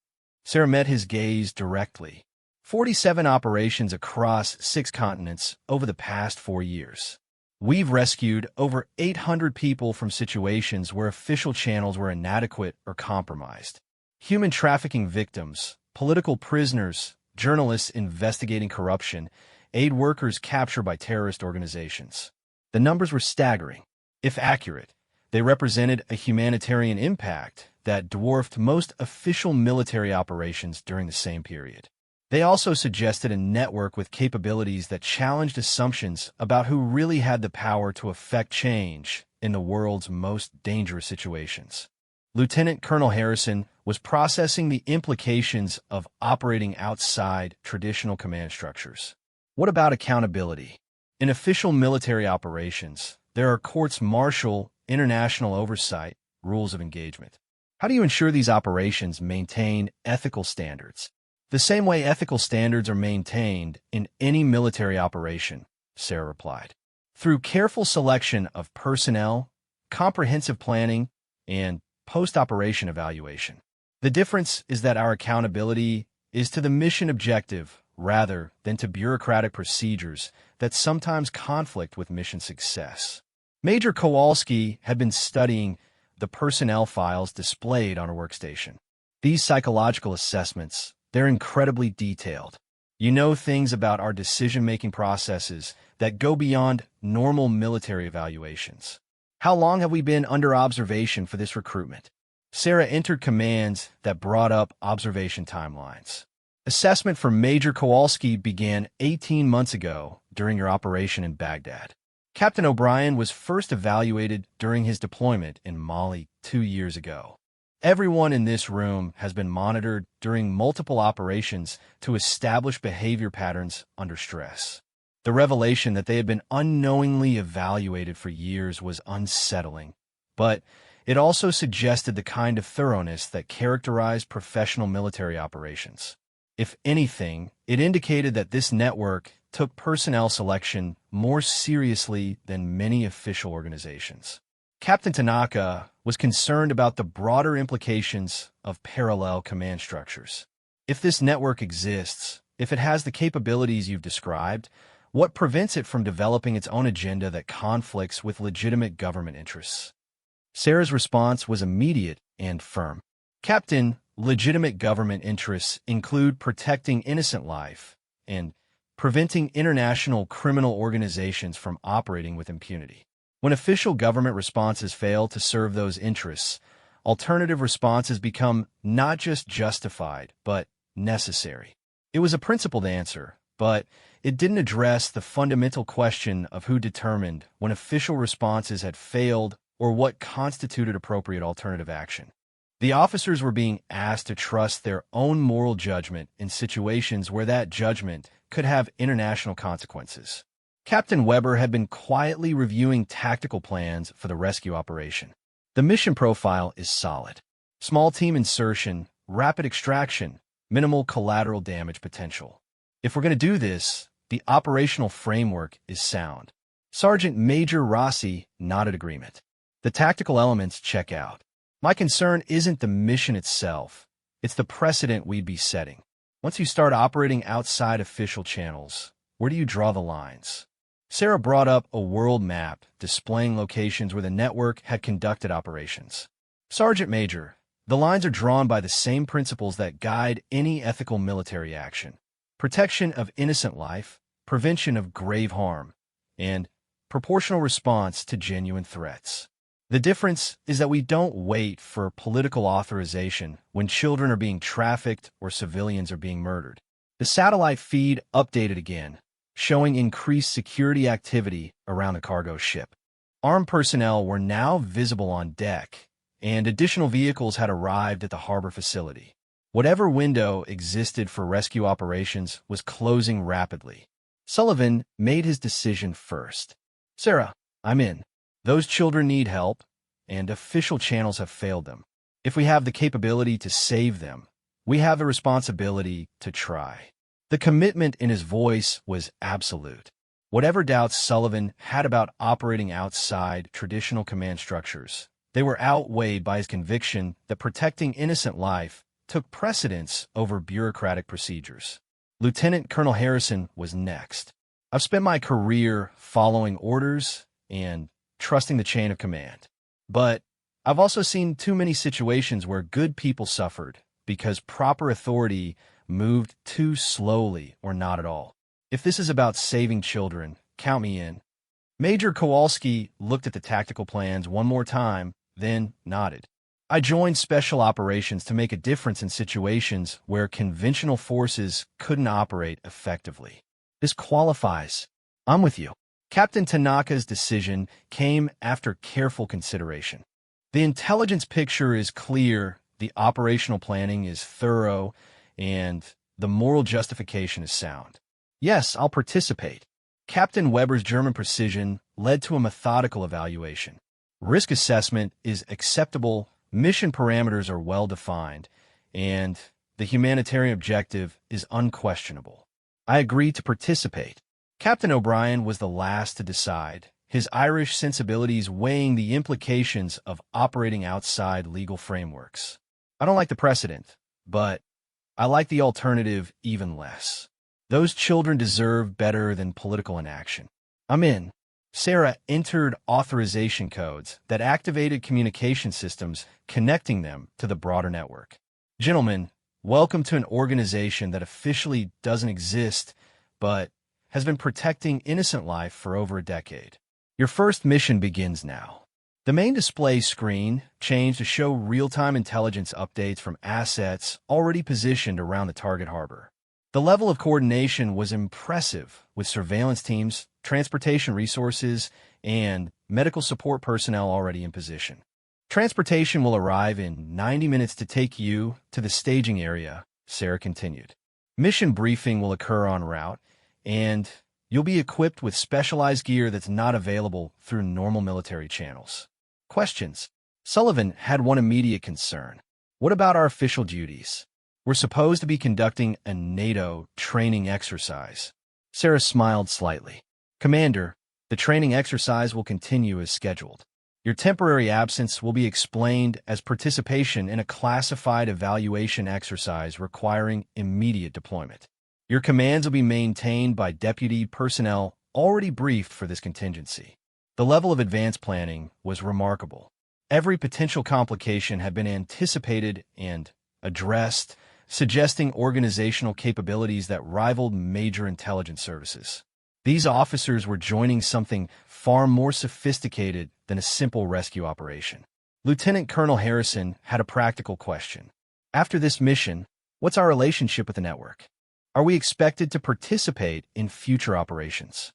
Sarah met his gaze directly. 47 operations across 6 continents over the past 4 years. We've rescued over 800 people from situations where official channels were inadequate or compromised. Human trafficking victims, political prisoners, journalists investigating corruption, aid workers captured by terrorist organizations. The numbers were staggering. If accurate, they represented a humanitarian impact that dwarfed most official military operations during the same period. They also suggested a network with capabilities that challenged assumptions about who really had the power to effect change in the world's most dangerous situations. Lieutenant Colonel Harrison was processing the implications of operating outside traditional command structures. What about accountability? In official military operations, there are courts-martial, international oversight, rules of engagement. How do you ensure these operations maintain ethical standards? The same way ethical standards are maintained in any military operation, Sarah replied. Through careful selection of personnel, comprehensive planning, and post-operation evaluation. The difference is that our accountability is to the mission objective rather than to bureaucratic procedures that sometimes conflict with mission success. Major Kowalski had been studying the personnel files displayed on her workstation. These psychological assessments, they're incredibly detailed. You know things about our decision-making processes that go beyond normal military evaluations. How long have we been under observation for this recruitment? Sarah entered commands that brought up observation timelines. Assessment for Major Kowalski began 18 months ago during your operation in Baghdad. Captain O'Brien was first evaluated during his deployment in Mali 2 years ago. Everyone in this room has been monitored during multiple operations to establish behavior patterns under stress. The revelation that they had been unknowingly evaluated for years was unsettling, but it also suggested the kind of thoroughness that characterized professional military operations. If anything, it indicated that this network took personnel selection more seriously than many official organizations. Captain Tanaka was concerned about the broader implications of parallel command structures. If this network exists, if it has the capabilities you've described, what prevents it from developing its own agenda that conflicts with legitimate government interests? Sarah's response was immediate and firm. Captain, legitimate government interests include protecting innocent life and preventing international criminal organizations from operating with impunity. When official government responses fail to serve those interests, alternative responses become not just justified, but necessary. It was a principled answer, but it didn't address the fundamental question of who determined when official responses had failed or what constituted appropriate alternative action. The officers were being asked to trust their own moral judgment in situations where that judgment could have international consequences. Captain Weber had been quietly reviewing tactical plans for the rescue operation. The mission profile is solid. Small team insertion, rapid extraction, minimal collateral damage potential. If we're going to do this, the operational framework is sound. Sergeant Major Rossi nodded agreement. The tactical elements check out. My concern isn't the mission itself. It's the precedent we'd be setting. Once you start operating outside official channels, where do you draw the lines? Sarah brought up a world map displaying locations where the network had conducted operations. Sergeant Major, the lines are drawn by the same principles that guide any ethical military action: protection of innocent life, prevention of grave harm, and proportional response to genuine threats. The difference is that we don't wait for political authorization when children are being trafficked or civilians are being murdered. The satellite feed updated again, showing increased security activity around the cargo ship. Armed personnel were now visible on deck, and additional vehicles had arrived at the harbor facility. Whatever window existed for rescue operations was closing rapidly. Sullivan made his decision first. Sarah, I'm in. Those children need help, and official channels have failed them. If we have the capability to save them, we have the responsibility to try. The commitment in his voice was absolute. Whatever doubts Sullivan had about operating outside traditional command structures, they were outweighed by his conviction that protecting innocent life took precedence over bureaucratic procedures. Lieutenant Colonel Harrison was next. I've spent my career following orders and trusting the chain of command. But I've also seen too many situations where good people suffered because proper authority moved too slowly or not at all. If this is about saving children, count me in. Major Kowalski looked at the tactical plans one more time, then nodded. I joined special operations to make a difference in situations where conventional forces couldn't operate effectively. This qualifies. I'm with you. Captain Tanaka's decision came after careful consideration. The intelligence picture is clear, the operational planning is thorough, and the moral justification is sound. Yes, I'll participate. Captain Weber's German precision led to a methodical evaluation. Risk assessment is acceptable, mission parameters are well-defined, and the humanitarian objective is unquestionable. I agree to participate. Captain O'Brien was the last to decide, his Irish sensibilities weighing the implications of operating outside legal frameworks. I don't like the precedent, but I like the alternative even less. Those children deserve better than political inaction. I'm in. Sarah entered authorization codes that activated communication systems connecting them to the broader network. Gentlemen, welcome to an organization that officially doesn't exist, but has been protecting innocent life for over a decade. Your first mission begins now. The main display screen changed to show real-time intelligence updates from assets already positioned around the target harbor. The level of coordination was impressive, with surveillance teams, transportation resources, and medical support personnel already in position. Transportation will arrive in 90 minutes to take you to the staging area, Sarah continued. Mission briefing will occur en route, and you'll be equipped with specialized gear that's not available through normal military channels. Questions? Sullivan had one immediate concern. What about our official duties? We're supposed to be conducting a NATO training exercise. Sarah smiled slightly. Commander, the training exercise will continue as scheduled. Your temporary absence will be explained as participation in a classified evaluation exercise requiring immediate deployment. Your commands will be maintained by deputy personnel already briefed for this contingency. The level of advanced planning was remarkable. Every potential complication had been anticipated and addressed, suggesting organizational capabilities that rivaled major intelligence services. These officers were joining something far more sophisticated than a simple rescue operation. Lieutenant Colonel Harrison had a practical question. After this mission, what's our relationship with the network? Are we expected to participate in future operations?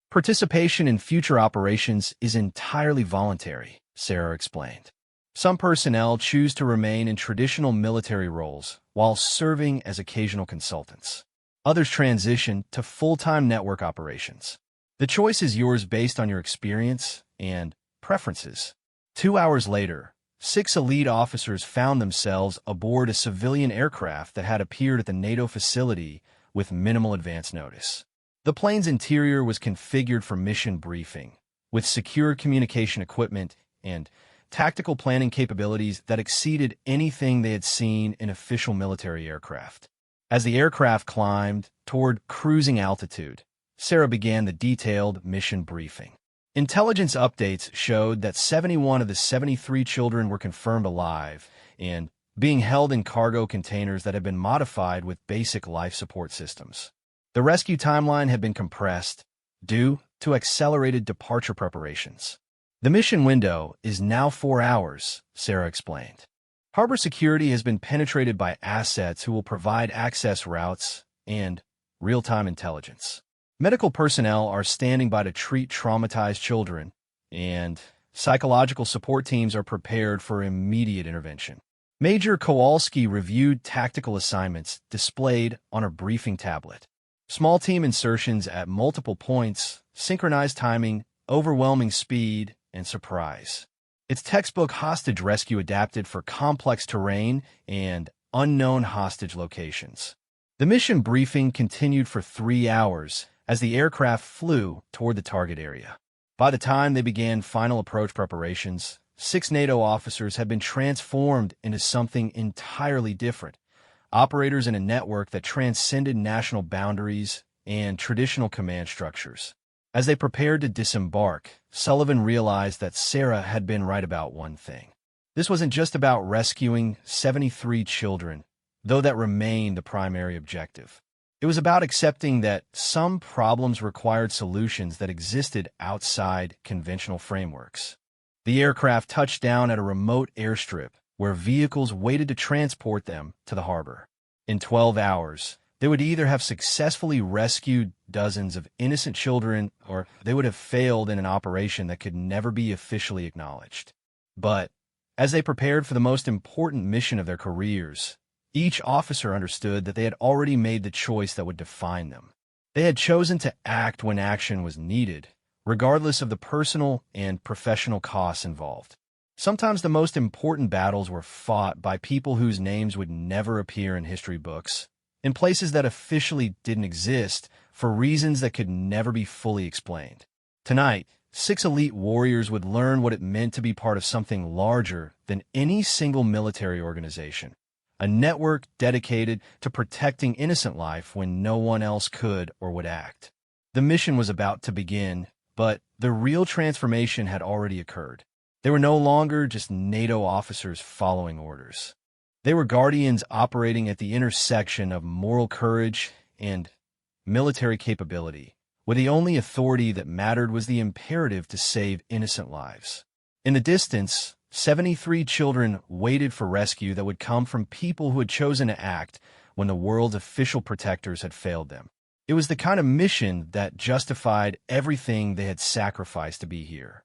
Participation in future operations is entirely voluntary, Sarah explained. Some personnel choose to remain in traditional military roles while serving as occasional consultants. Others transition to full-time network operations. The choice is yours based on your experience and preferences. 2 hours later, 6 elite officers found themselves aboard a civilian aircraft that had appeared at the NATO facility with minimal advance notice. The plane's interior was configured for mission briefing, with secure communication equipment and tactical planning capabilities that exceeded anything they had seen in official military aircraft. As the aircraft climbed toward cruising altitude, Sarah began the detailed mission briefing. Intelligence updates showed that 71 of the 73 children were confirmed alive and being held in cargo containers that had been modified with basic life support systems. The rescue timeline had been compressed due to accelerated departure preparations. The mission window is now 4 hours, Sarah explained. Harbor security has been penetrated by assets who will provide access routes and real-time intelligence. Medical personnel are standing by to treat traumatized children, and psychological support teams are prepared for immediate intervention. Major Kowalski reviewed tactical assignments displayed on a briefing tablet. Small team insertions at multiple points, synchronized timing, overwhelming speed, and surprise. It's textbook hostage rescue adapted for complex terrain and unknown hostage locations. The mission briefing continued for 3 hours as the aircraft flew toward the target area. By the time they began final approach preparations, 6 NATO officers had been transformed into something entirely different, operators in a network that transcended national boundaries and traditional command structures. As they prepared to disembark, Sullivan realized that Sarah had been right about one thing. This wasn't just about rescuing 73 children, though that remained the primary objective. It was about accepting that some problems required solutions that existed outside conventional frameworks. The aircraft touched down at a remote airstrip where vehicles waited to transport them to the harbor. In 12 hours, they would either have successfully rescued dozens of innocent children or they would have failed in an operation that could never be officially acknowledged. But as they prepared for the most important mission of their careers, each officer understood that they had already made the choice that would define them. They had chosen to act when action was needed, regardless of the personal and professional costs involved. Sometimes the most important battles were fought by people whose names would never appear in history books, in places that officially didn't exist, for reasons that could never be fully explained. Tonight, 6 elite warriors would learn what it meant to be part of something larger than any single military organization. A network dedicated to protecting innocent life when no one else could or would act. The mission was about to begin, but the real transformation had already occurred. They were no longer just NATO officers following orders. They were guardians operating at the intersection of moral courage and military capability, where the only authority that mattered was the imperative to save innocent lives. In the distance, 73 children waited for rescue that would come from people who had chosen to act when the world's official protectors had failed them. It was the kind of mission that justified everything they had sacrificed to be here.